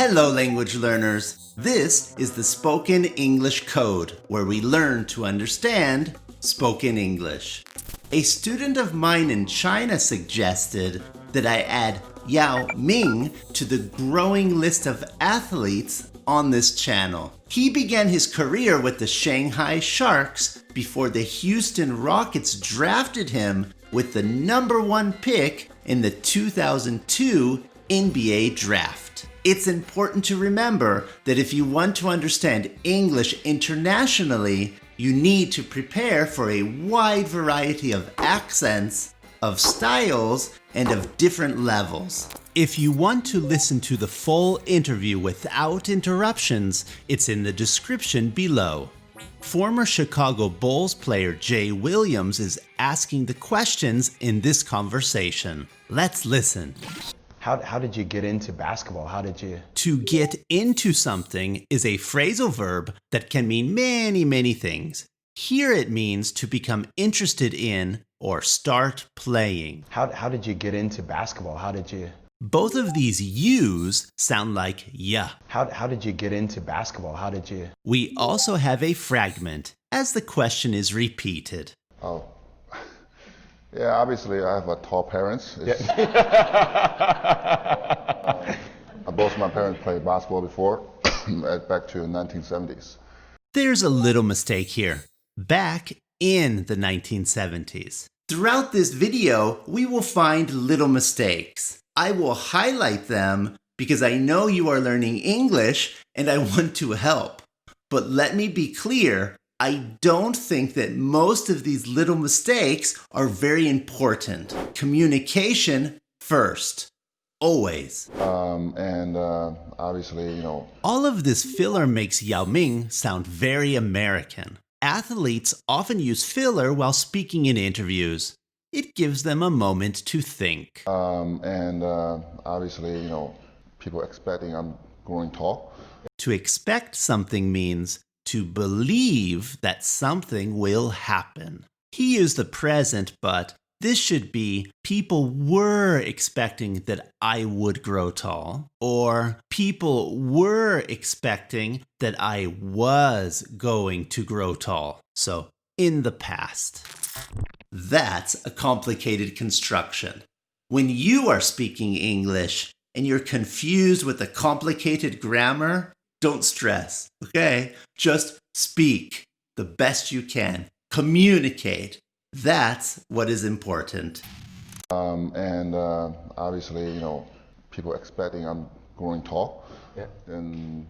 Hello, language learners. This is the Spoken English Code, where we learn to understand spoken English. A student of mine in China suggested that I add Yao Ming to the growing list of athletes on this channel. He began his career with the Shanghai Sharks before the Houston Rockets drafted him with the #1 pick in the 2002 NBA draft. It's important to remember that if you want to understand English internationally, you need to prepare for a wide variety of accents, of styles, and of different levels. If you want to listen to the full interview without interruptions, it's in the description below. Former Chicago Bulls player Jay Williams is asking the questions in this conversation. Let's listen. How did you get into basketball? To get into something is a phrasal verb that can mean many things. Here it means to become interested in or start playing. How did you get into basketball? Both of these U's sound like ya. How did you get into basketball? We also have a fragment as the question is repeated. Oh, yeah, obviously I have tall parents. Both my parents played basketball before, back to the 1970s. There's a little mistake here. Back in the 1970s. Throughout this video, we will find little mistakes. I will highlight them because I know you are learning English and I want to help. But let me be clear, I don't think that most of these little mistakes are very important. Communication first. Always. Obviously, All of this filler makes Yao Ming sound very American. Athletes often use filler while speaking in interviews. It gives them a moment to think. Obviously, people expecting I'm growing tall. To expect something means to believe that something will happen. He used the present, but this should be people were expecting that I would grow tall, or people were expecting that I was going to grow tall. So, in the past. That's a complicated construction. When you are speaking English and you're confused with the complicated grammar, don't stress, okay? Just speak the best you can. Communicate. That's what is important. Obviously, people expecting I'm growing tall. Yeah. And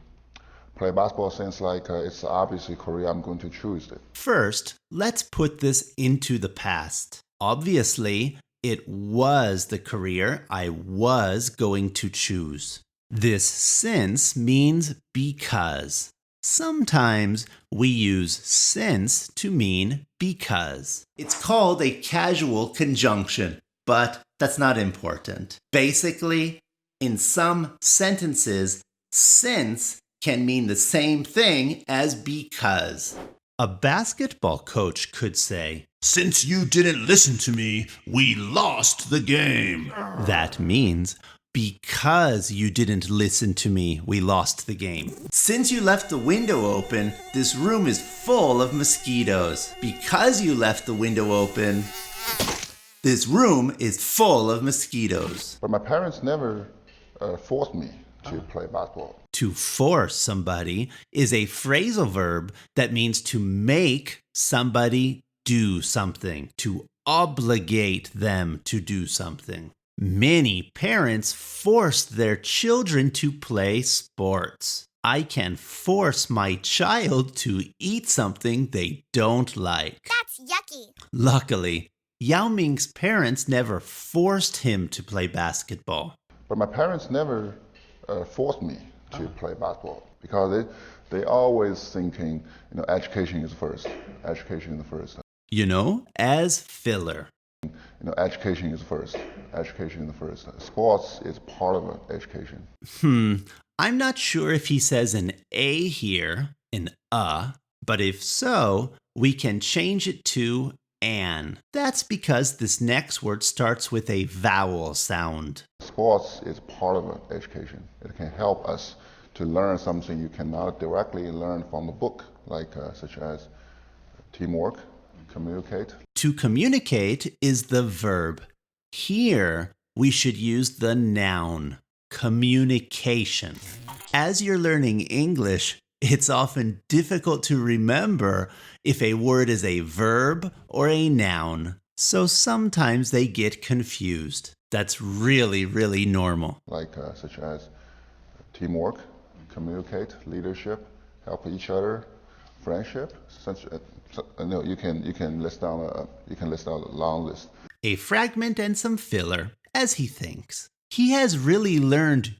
play basketball seems like it's obviously career I'm going to choose. First, let's put this into the past. Obviously, it was the career I was going to choose. This since means because. Sometimes we use since to mean because. It's called a casual conjunction, but that's not important. Basically, in some sentences, since can mean the same thing as because. A basketball coach could say, "Since you didn't listen to me, we lost the game." That means, because you didn't listen to me, we lost the game. Since you left the window open, this room is full of mosquitoes. Because you left the window open, this room is full of mosquitoes. But my parents never forced me to play basketball. To force somebody is a phrasal verb that means to make somebody do something, to obligate them to do something. Many parents force their children to play sports. I can force my child to eat something they don't like. That's yucky. Luckily, Yao Ming's parents never forced him to play basketball. But my parents never forced me to play basketball because they always thinking, education is first. Education is first. As filler. Education is first. Education is first. Sports is part of education. I'm not sure if he says an A here, but if so, we can change it to an. That's because this next word starts with a vowel sound. Sports is part of education. It can help us to learn something you cannot directly learn from the book, like such as teamwork, communicate. To communicate is the verb. Here, we should use the noun, communication. As you're learning English, it's often difficult to remember if a word is a verb or a noun, so sometimes they get confused. That's really, really normal. Like such as teamwork, communicate, leadership, help each other, friendship. You can list down a long list. A fragment and some filler, as he thinks. He has really learned,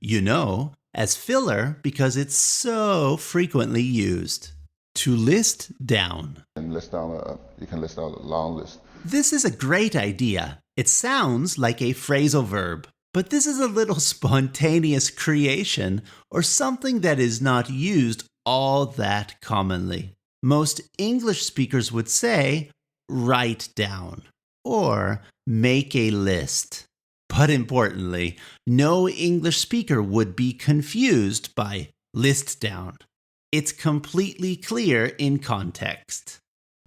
as filler because it's so frequently used. To list down. And you can list out a long list. This is a great idea. It sounds like a phrasal verb, but this is a little spontaneous creation or something that is not used all that commonly. Most English speakers would say, write down or make a list. But importantly, no English speaker would be confused by list down. It's completely clear in context.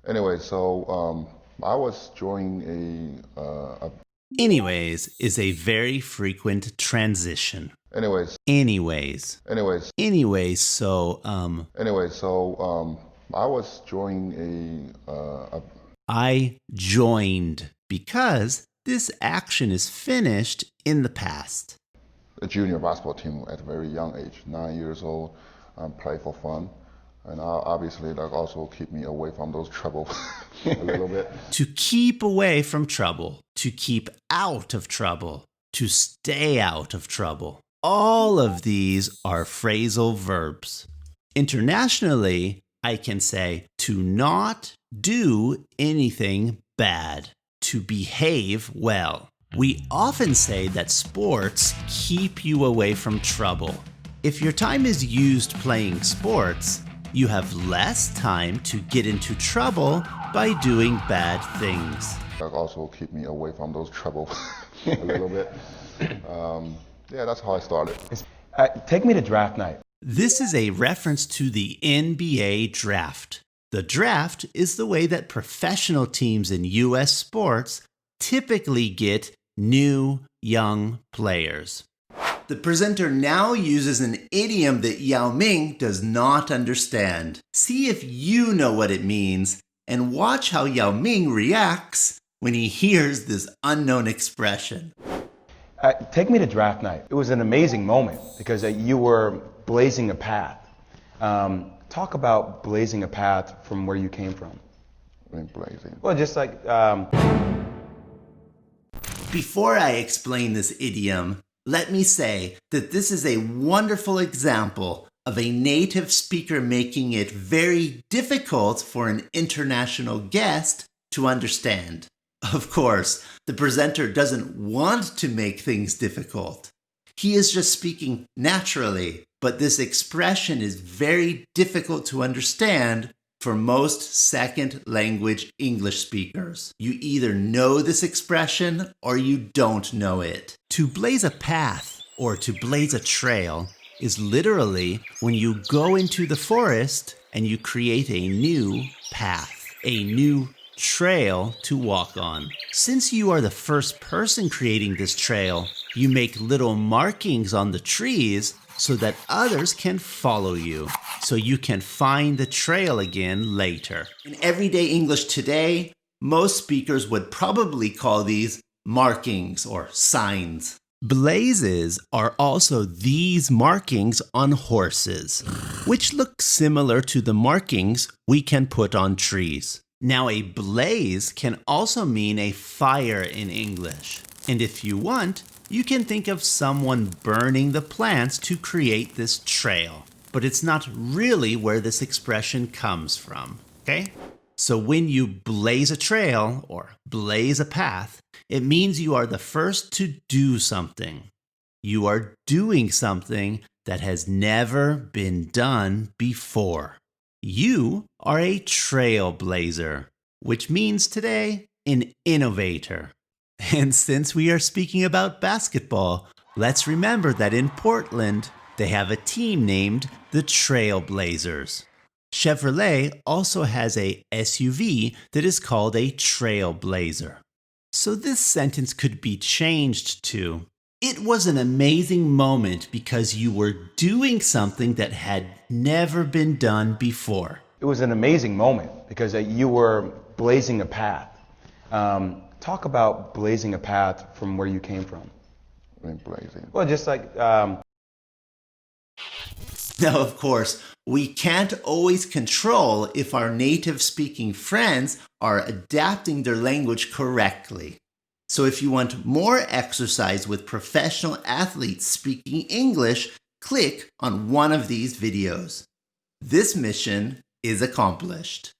Anyway, so I was joining Anyways is a very frequent transition. Anyways, so I was joining I joined because this action is finished in the past. a junior basketball team at a very young age, 9 years old, play for fun. And obviously that also keep me away from those trouble a little bit. To keep away from trouble, to keep out of trouble, to stay out of trouble. All of these are phrasal verbs. Internationally, I can say to not do anything bad, to behave well. We often say that sports keep you away from trouble. If your time is used playing sports, you have less time to get into trouble by doing bad things. That also keep me away from those trouble a little bit. Yeah, that's how I started. Take me to draft night. This is a reference to the NBA draft. The draft is the way that professional teams in U.S. sports typically get new, young players. The presenter now uses an idiom that Yao Ming does not understand. See if you know what it means and watch how Yao Ming reacts when he hears this unknown expression. Take me to draft night. It was an amazing moment because you were blazing a path. Talk about blazing a path from where you came from. I mean, blazing. Well, just like... Before I explain this idiom, let me say that this is a wonderful example of a native speaker making it very difficult for an international guest to understand. Of course, the presenter doesn't want to make things difficult. He is just speaking naturally, but this expression is very difficult to understand for most second language English speakers. You either know this expression or you don't know it. To blaze a path or to blaze a trail is literally when you go into the forest and you create a new path, a new trail to walk on. Since you are the first person creating this trail, you make little markings on the trees so that others can follow you, so you can find the trail again later. In everyday English today, most speakers would probably call these markings or signs. Blazes are also these markings on horses, which look similar to the markings we can put on trees. Now, a blaze can also mean a fire in English. And if you want, you can think of someone burning the plants to create this trail. But it's not really where this expression comes from, okay? So when you blaze a trail or blaze a path, it means you are the first to do something. You are doing something that has never been done before. You are a trailblazer. which means today an innovator. And since we are speaking about basketball, let's remember that in Portland, they have a team named the Trailblazers. Chevrolet also has a SUV that is called a Trailblazer. So this sentence could be changed to, it was an amazing moment because you were doing something that had never been done before. It was an amazing moment because you were blazing a path. Talk about blazing a path from where you came from. Blazing. Well, just like Now, of course, we can't always control if our native-speaking friends are adapting their language correctly. So if you want more exercise with professional athletes speaking English, click on one of these videos. This mission is accomplished.